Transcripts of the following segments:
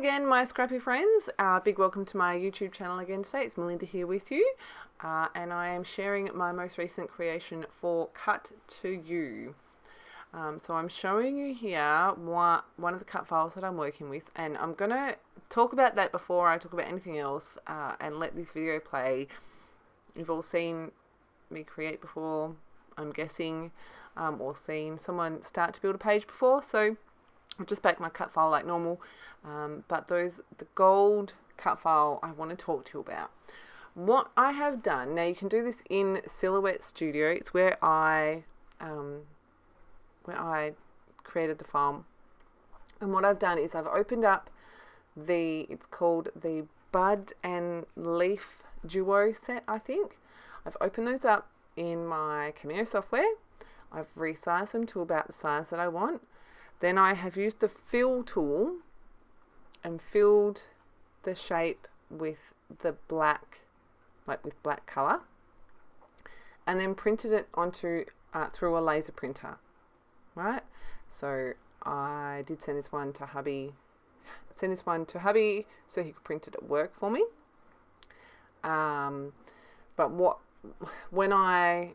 again, my scrappy friends. Big welcome to my YouTube channel again today. It's Melinda here with you, and I am sharing my most recent creation for Cut to You. So I'm showing you here one of the cut files that I'm working with, and I'm going to talk about that before I talk about anything else and let this video play. You've all seen me create before, I'm guessing, or seen someone start to build a page before, so I'll just back my cut file like normal, but the gold cut file I want to talk to you about. What I have done, now you can do this in Silhouette Studio, it's where I created the file, and what I've done is I've opened up it's called the Bud and Leaf Duo set, I think. I've opened those up in my Cameo software. I've resized them to about the size that I want. Then I have used the fill tool and filled the shape with the black, like with black color, and then printed it onto through a laser printer, right? So I did send this one to hubby so he could print it at work for me. But when I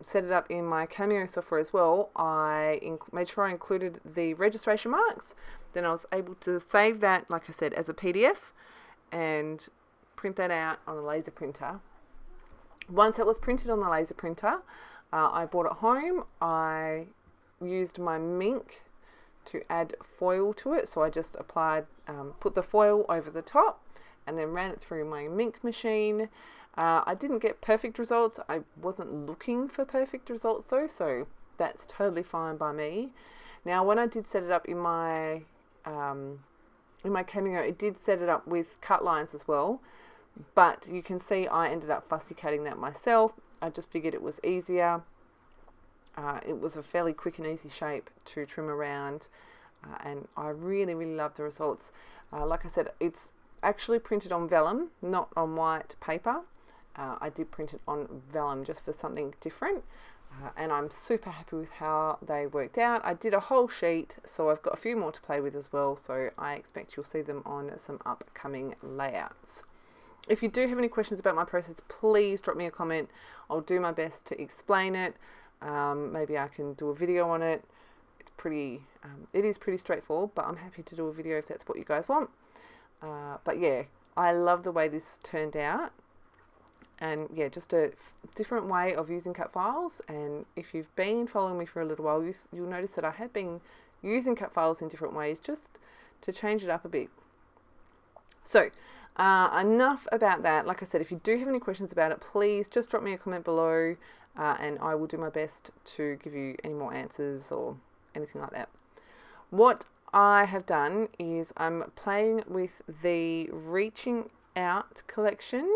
set it up in my Cameo software as well, I made sure I included the registration marks. Then I was able to save that, like I said, as a PDF and print that out on a laser printer. Once it was printed on the laser printer, I brought it home. I used my Mink to add foil to it, so I just applied, put the foil over the top and then ran it through my Mink machine. I didn't get perfect results. I wasn't looking for perfect results though, so that's totally fine by me. Now, when I did set it up in my Cameo, it did set it up with cut lines as well, but you can see I ended up fussy cutting that myself. I just figured it was easier. It was a fairly quick and easy shape to trim around, and I really love the results. Like I said, it's actually printed on vellum, not on white paper. I did print it on vellum just for something different, and I'm super happy with how they worked out. I did a whole sheet, so I've got a few more to play with as well, so I expect you'll see them on some upcoming layouts. If you do have any questions about my process, please drop me a comment. I'll do my best to explain it. Maybe I can do a video on it. It is pretty straightforward, but I'm happy to do a video if that's what you guys want. But yeah, I love the way this turned out. And yeah, just a different way of using cut files. And if you've been following me for a little while, you'll notice that I have been using cut files in different ways just to change it up a bit. So enough about that. Like I said, if you do have any questions about it, please just drop me a comment below, and I will do my best to give you any more answers or anything like that. What I have done is I'm playing with the Reaching Out collection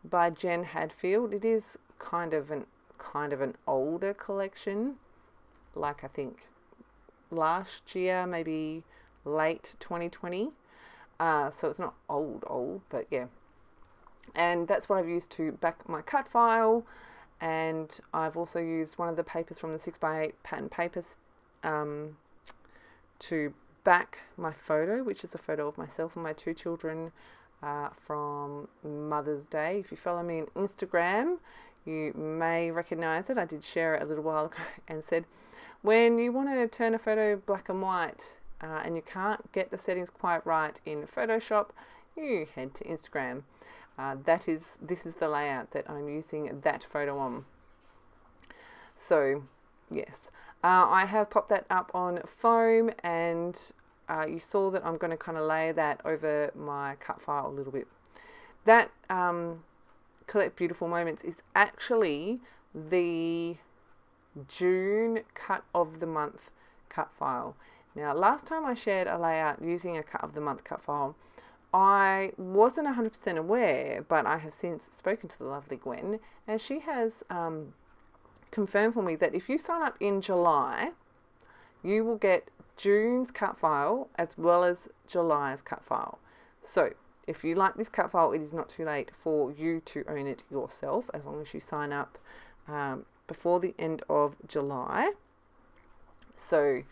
by Jen Hadfield. It is kind of an older collection, like I think last year, maybe late 2020. So it's not old, but yeah. And that's what I've used to back my cut file, and I've also used one of the papers from the 6x8 pattern papers to back my photo, which is a photo of myself and my two children from Mother's Day. If you follow me on Instagram, you may recognize it. I did share it a little while ago and said, when you want to turn a photo black and white and you can't get the settings quite right in Photoshop, you head to Instagram. This is the layout that I'm using that photo on. So yes, I have popped that up on foam, and you saw that I'm going to kind of layer that over my cut file a little bit. That Collect Beautiful Moments is actually the June cut of the month cut file. Now, last time I shared a layout using a cut of the month cut file, I wasn't 100% aware, but I have since spoken to the lovely Gwen, and she has confirmed for me that if you sign up in July, you will get June's cut file as well as July's cut file. So if you like this cut file, it is not too late for you to own it yourself, as long as you sign up before the end of July. So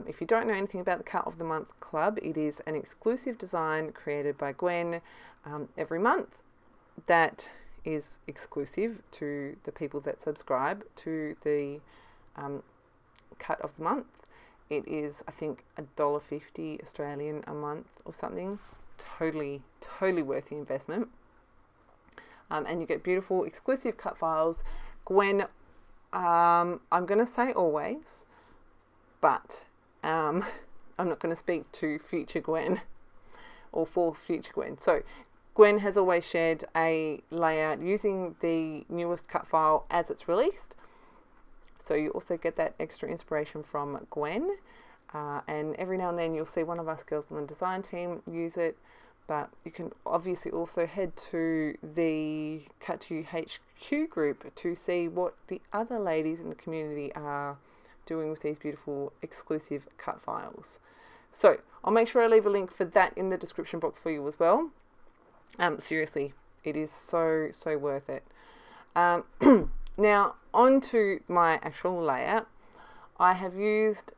If you don't know anything about the Cut of the Month Club, it is an exclusive design created by Gwen every month that is exclusive to the people that subscribe to the Cut of the Month. It is, I think, $1.50 Australian a month or something. Totally worth the investment. And you get beautiful exclusive cut files. Gwen, I'm going to say always, but I'm not going to speak to future Gwen or for future Gwen. So Gwen has always shared a layout using the newest cut file as it's released. So you also get that extra inspiration from Gwen. And every now and then you'll see one of us girls on the design team use it. But you can obviously also head to the Cut to HQ group to see what the other ladies in the community are doing with these beautiful exclusive cut files. So I'll make sure I leave a link for that in the description box for you as well. Seriously, it is so worth it. Now on to my actual layout. I have used,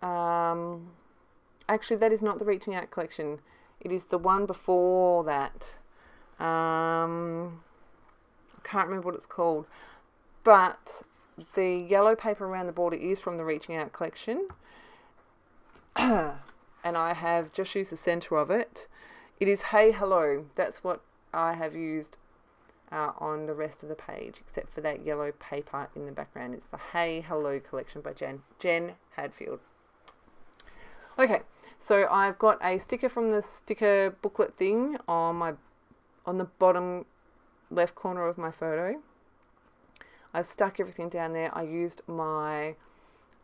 actually that is not the Reaching Out collection. It is the one before that. I can't remember what it's called. But the yellow paper around the border is from the Reaching Out collection. And I have just used the centre of it. It is Hey Hello. That's what I have used on the rest of the page, except for that yellow paper in the background. It's the Hey Hello collection by Jen Hadfield. Okay. So I've got a sticker from the sticker booklet thing on the bottom left corner of my photo. I've stuck everything down there. I used my,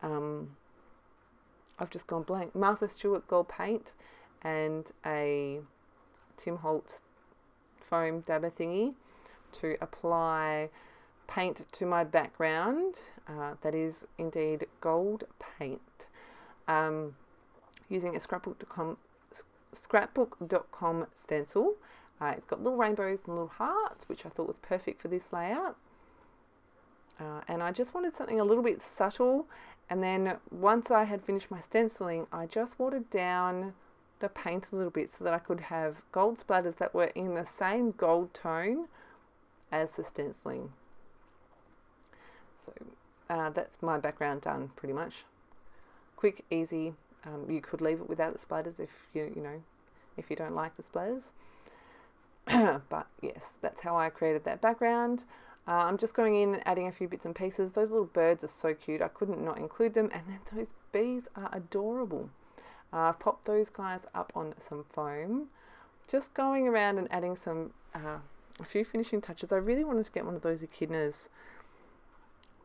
I've just gone blank, Martha Stewart gold paint and a Tim Holtz foam dabber thingy to apply paint to my background. That is indeed gold paint. Using a scrapbook.com stencil. It's got little rainbows and little hearts, which I thought was perfect for this layout. And I just wanted something a little bit subtle. And then once I had finished my stenciling, I just watered down the paint a little bit so that I could have gold splatters that were in the same gold tone as the stenciling. So that's my background done pretty much. Quick, easy. You could leave it without the splatters if if you don't like the splatters. But yes, that's how I created that background. I'm just going in and adding a few bits and pieces. Those little birds are so cute. I couldn't not include them. And then those bees are adorable. I've popped those guys up on some foam. Just going around and adding some a few finishing touches. I really wanted to get one of those echidnas.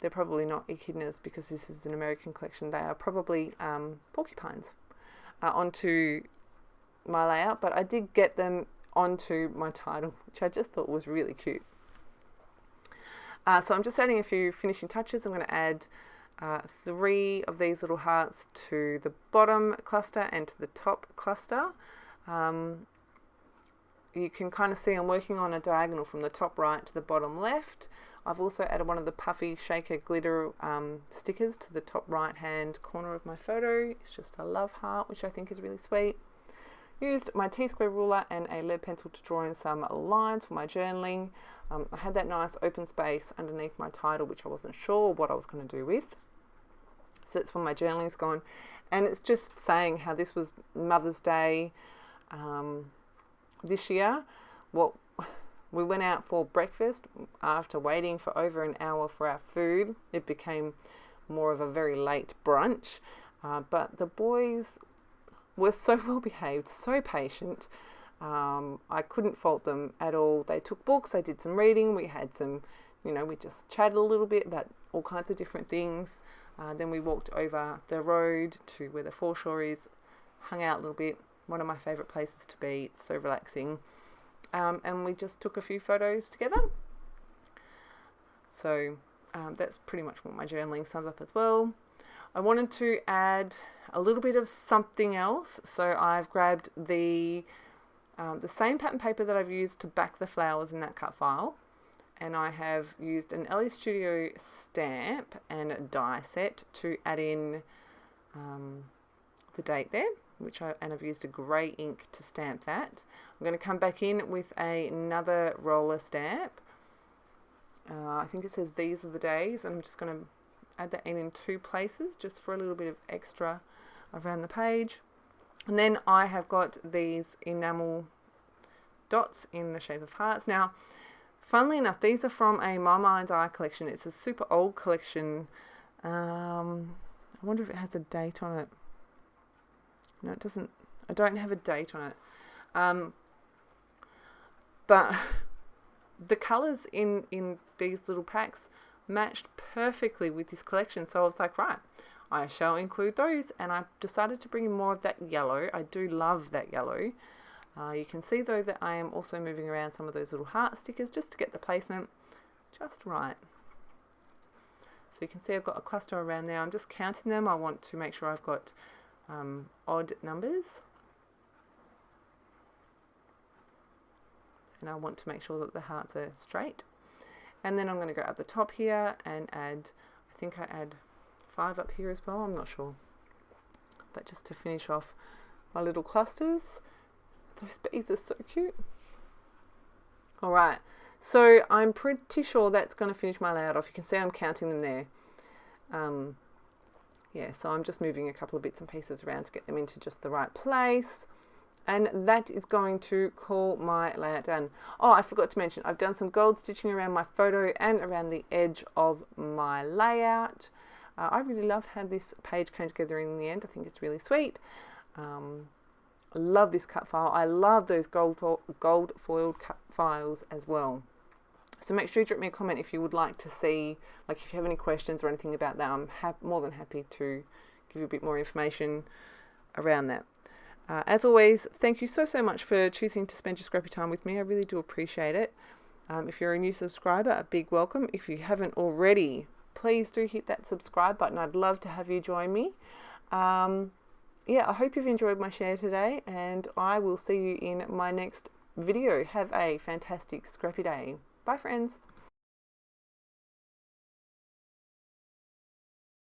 They're probably not echidnas because this is an American collection. They are probably porcupines onto my layout, but I did get them onto my title, which I just thought was really cute. So I'm just adding a few finishing touches. I'm going to add 3 of these little hearts to the bottom cluster and to the top cluster. You can kind of see I'm working on a diagonal from the top right to the bottom left. I've also added one of the puffy shaker glitter stickers to the top right hand corner of my photo. It's just a love heart, which I think is really sweet. Used my T-square ruler and a lead pencil to draw in some lines for my journaling. I had that nice open space underneath my title, which I wasn't sure what I was going to do with. So that's when my journaling's gone. And it's just saying how this was Mother's Day this year. We went out for breakfast after waiting for over an hour for our food. It became more of a very late brunch. But the boys were so well behaved, so patient. I couldn't fault them at all. They took books, they did some reading, we had some, we just chatted a little bit about all kinds of different things. Then we walked over the road to where the foreshore is, hung out a little bit. One of my favourite places to be. It's so relaxing. And we just took a few photos together. So that's pretty much what my journaling sums up as well. I wanted to add a little bit of something else. So I've grabbed the same pattern paper that I've used to back the flowers in that cut file. And I have used an LA Studio stamp and a die set to add in the date there, and I've used a grey ink to stamp that. I'm going to come back in with another roller stamp. I think it says these are the days, and I'm just going to add that in 2 places just for a little bit of extra around the page. And then I have got these enamel dots in the shape of hearts. Now, funnily enough, these are from a My Mind's Eye collection. It's a super old collection. I wonder if it has a date on it. No, it doesn't. I don't have a date on it. But the colours in these little packs matched perfectly with this collection. So I was like, right, I shall include those. And I decided to bring in more of that yellow. I do love that yellow. You can see though that I am also moving around some of those little heart stickers just to get the placement just right. So you can see I've got a cluster around there. I'm just counting them. I want to make sure I've got odd numbers. And I want to make sure that the hearts are straight. And then I'm going to go up the top here and add, I think I add 5 up here as well. I'm not sure. But just to finish off my little clusters. Those bees are so cute. Alright, so I'm pretty sure that's going to finish my layout off. You can see I'm counting them there. Yeah, so I'm just moving a couple of bits and pieces around to get them into just the right place. And that is going to call my layout done. Oh, I forgot to mention, I've done some gold stitching around my photo and around the edge of my layout. I really love how this page came together in the end. I think it's really sweet. I love this cut file. I love those gold foiled cut files as well. So make sure you drop me a comment if you would like to see, like if you have any questions or anything about that. I'm more than happy to give you a bit more information around that. As always, thank you so much for choosing to spend your scrappy time with me. I really do appreciate it. If you're a new subscriber, a big welcome. If you haven't already, please do hit that subscribe button. I'd love to have you join me. Yeah, I hope you've enjoyed my share today, and I will see you in my next video. Have a fantastic scrappy day. Bye, friends.